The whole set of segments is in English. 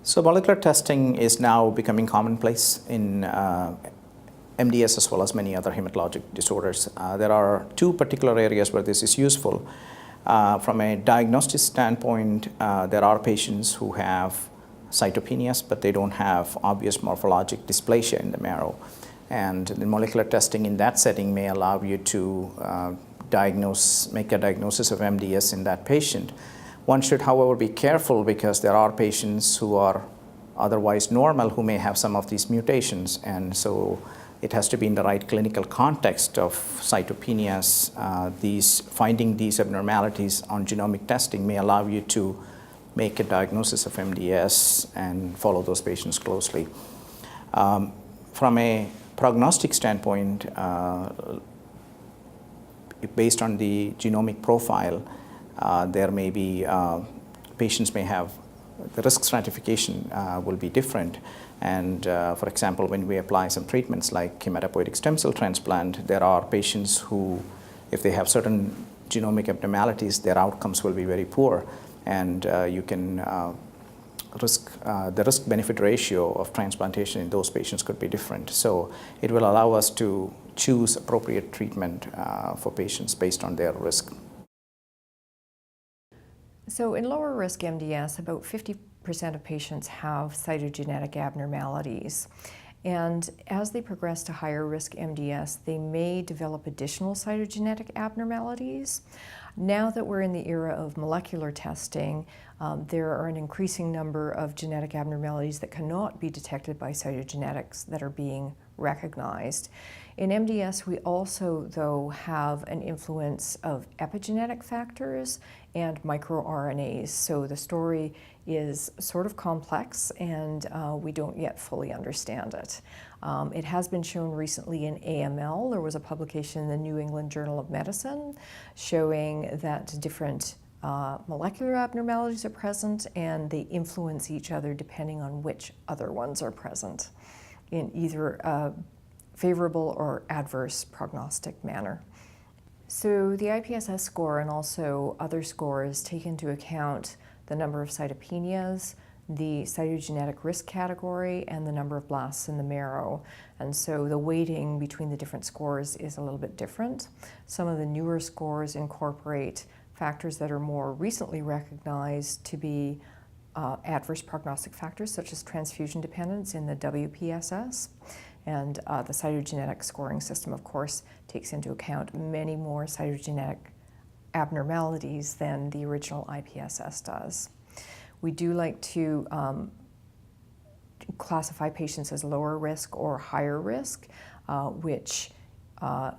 So molecular testing is now becoming commonplace in MDS as well as many other hematologic disorders. There are two particular areas where this is useful. From a diagnostic standpoint, there are patients who have cytopenias, but they don't have obvious morphologic dysplasia in the marrow. And the molecular testing in that setting may allow you to make a diagnosis of MDS in that patient. One should, however, be careful because there are patients who are otherwise normal who may have some of these mutations, and so it has to be in the right clinical context of cytopenias. Finding these abnormalities on genomic testing may allow you to make a diagnosis of MDS and follow those patients closely. From a prognostic standpoint, based on the genomic profile, there may be patients may have the risk stratification will be different. And for example, when we apply some treatments like hematopoietic stem cell transplant, there are patients who, if they have certain genomic abnormalities, their outcomes will be very poor. And you can the risk-benefit ratio of transplantation in those patients could be different. So it will allow us to choose appropriate treatment for patients based on their risk. So in lower risk MDS, about 50% of patients have cytogenetic abnormalities. And as they progress to higher risk MDS, they may develop additional cytogenetic abnormalities. Now that we're in the era of molecular testing, there are an increasing number of genetic abnormalities that cannot be detected by cytogenetics that are being recognized. In MDS, we also, though, have an influence of epigenetic factors and microRNAs. So the story is sort of complex, and we don't yet fully understand it. It has been shown recently in AML. There was a publication in the New England Journal of Medicine showing that different molecular abnormalities are present, and they influence each other depending on which other ones are present in either a favorable or adverse prognostic manner. So the IPSS score and also other scores take into account the number of cytopenias, the cytogenetic risk category, and the number of blasts in the marrow. And so the weighting between the different scores is a little bit different. Some of the newer scores incorporate factors that are more recently recognized to be adverse prognostic factors, such as transfusion dependence in the WPSS. And the cytogenetic scoring system, of course, takes into account many more cytogenetic abnormalities than the original IPSS does. We do like to classify patients as lower risk or higher risk, which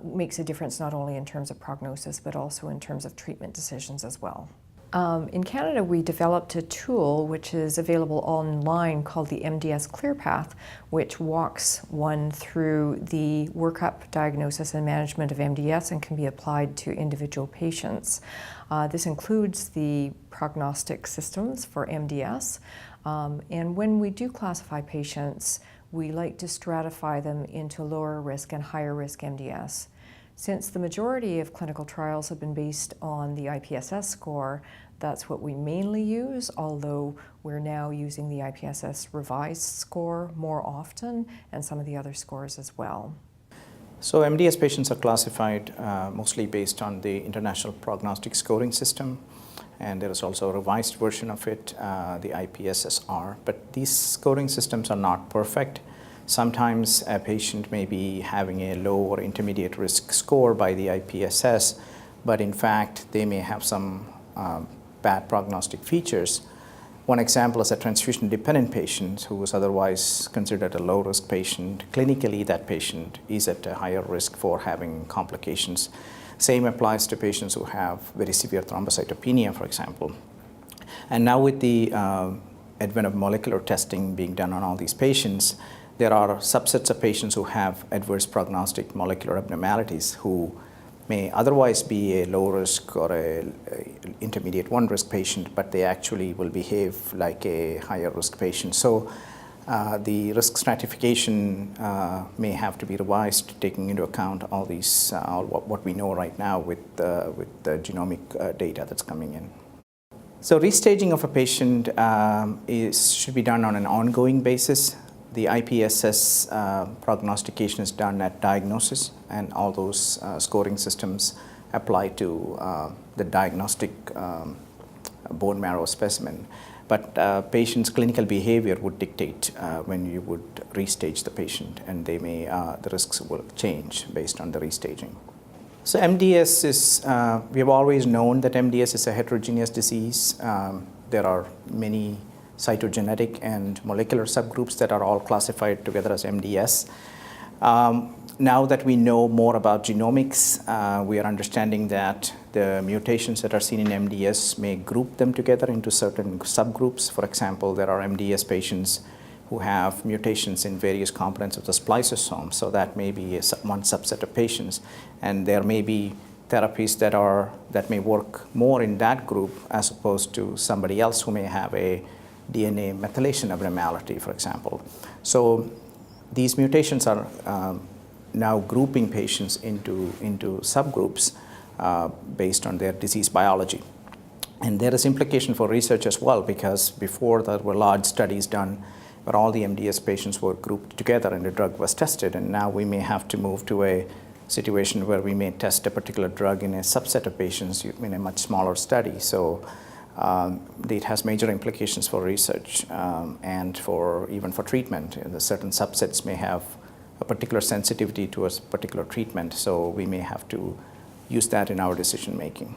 makes a difference not only in terms of prognosis, but also in terms of treatment decisions as well. In Canada, we developed a tool which is available online called the Mds Clear Path, which walks one through the workup, diagnosis, and management of MDS and can be applied to individual patients. This includes the prognostic systems for MDS, and when we do classify patients, we like to stratify them into lower risk and higher risk MDS. Since the majority of clinical trials have been based on the IPSS score, that's what we mainly use, although we're now using the IPSS revised score more often and some of the other scores as well. So MDS patients are classified mostly based on the International Prognostic Scoring System, and there is also a revised version of it, the IPSS-R. But these scoring systems are not perfect. Sometimes a patient may be having a low or intermediate risk score by the IPSS, but in fact they may have some bad prognostic features. One example is a transfusion-dependent patient who was otherwise considered a low-risk patient. Clinically, that patient is at a higher risk for having complications. Same applies to patients who have very severe thrombocytopenia, for example. And now with the advent of molecular testing being done on all these patients, there are subsets of patients who have adverse prognostic molecular abnormalities who may otherwise be a low risk or a intermediate 1 risk patient, but they actually will behave like a higher risk patient. So the risk stratification may have to be revised, taking into account all these, what we know right now with the genomic data that's coming in. So restaging of a patient should be done on an ongoing basis. The IPSS prognostication is done at diagnosis, and all those scoring systems apply to the diagnostic bone marrow specimen. But patient's clinical behavior would dictate when you would restage the patient, and the risks will change based on the restaging. So MDS is, we have always known that MDS is a heterogeneous disease. There are many cytogenetic and molecular subgroups that are all classified together as MDS. Now that we know more about genomics, we are understanding that the mutations that are seen in MDS may group them together into certain subgroups. For example, there are MDS patients who have mutations in various components of the spliceosome, so that may be one subset of patients. And there may be therapies that may work more in that group as opposed to somebody else who may have a DNA methylation abnormality, for example. So these mutations are now grouping patients into subgroups based on their disease biology. And there is implication for research as well, because before there were large studies done where all the MDS patients were grouped together and the drug was tested, and now we may have to move to a situation where we may test a particular drug in a subset of patients in a much smaller study. So it has major implications for research and even for treatment. And the certain subsets may have a particular sensitivity to a particular treatment, so we may have to use that in our decision making.